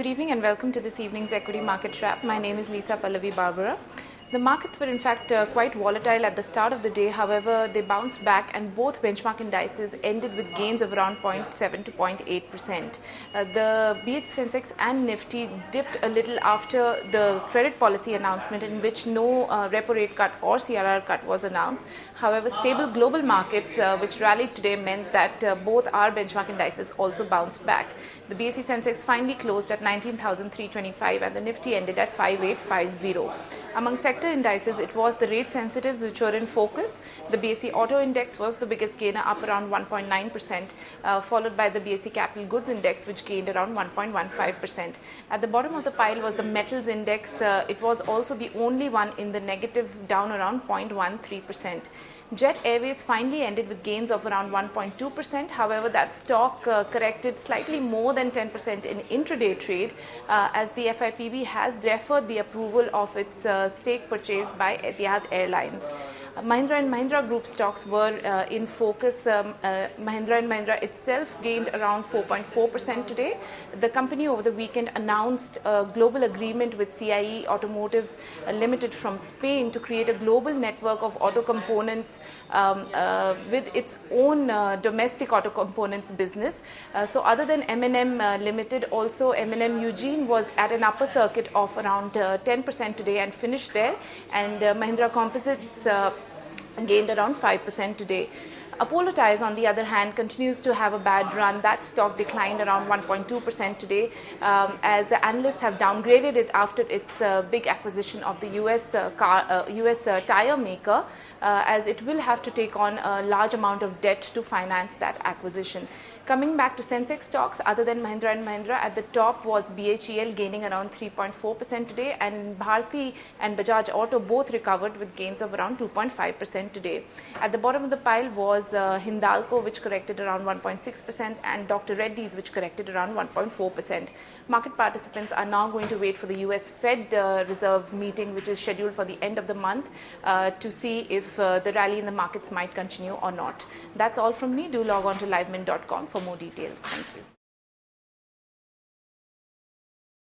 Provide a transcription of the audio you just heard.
Good evening and welcome to this evening's Equity Market Wrap. My name is Lisa Pallavi Barbora. The markets were in fact quite volatile at the start of the day. However, they bounced back and both benchmark indices ended with gains of around 0.7 to 0.8%. The BSE Sensex and Nifty dipped a little after the credit policy announcement in which no repo rate cut or CRR cut was announced. However, stable global markets which rallied today meant that both our benchmark indices also bounced back. The BSE Sensex finally closed at 19,325 and the Nifty ended at 5850. Among sector indices, it was the rate sensitives which were in focus. The BSE Auto Index was the biggest gainer, up around 1.9%, followed by the BSE Capital Goods Index, which gained around 1.15%. At the bottom of the pile was the Metals Index. It was also the only one in the negative, down around 0.13%. Jet Airways finally ended with gains of around 1.2%. However, that stock corrected slightly more than 10% in intraday trade as the FIPB has deferred the approval of its stake purchase by Etihad Airlines. Mahindra & Mahindra Group stocks were in focus. Mahindra & Mahindra itself gained around 4.4% today. The company over the weekend announced a global agreement with CIE Automotives Limited from Spain to create a global network of auto components with its own domestic auto components business. So other than M&M Limited, also M&M Eugene was at an upper circuit of around 10% today and finished there, and Mahindra Composites gained around 5% today. Apollo Tyres, on the other hand, continues to have a bad run. That stock declined around 1.2% today as the analysts have downgraded it after its big acquisition of the US tire maker, as it will have to take on a large amount of debt to finance that acquisition. Coming back to Sensex stocks, other than Mahindra & Mahindra, at the top was BHEL gaining around 3.4% today, and Bharti and Bajaj Auto both recovered with gains of around 2.5% today. At the bottom of the pile was Hindalco, which corrected around 1.6%, and Dr. Reddy's, which corrected around 1.4%. Market participants are now going to wait for the US Fed Reserve meeting, which is scheduled for the end of the month, to see if the rally in the markets might continue or not. That's all from me. Do log on to livemint.com for more details. Thank you.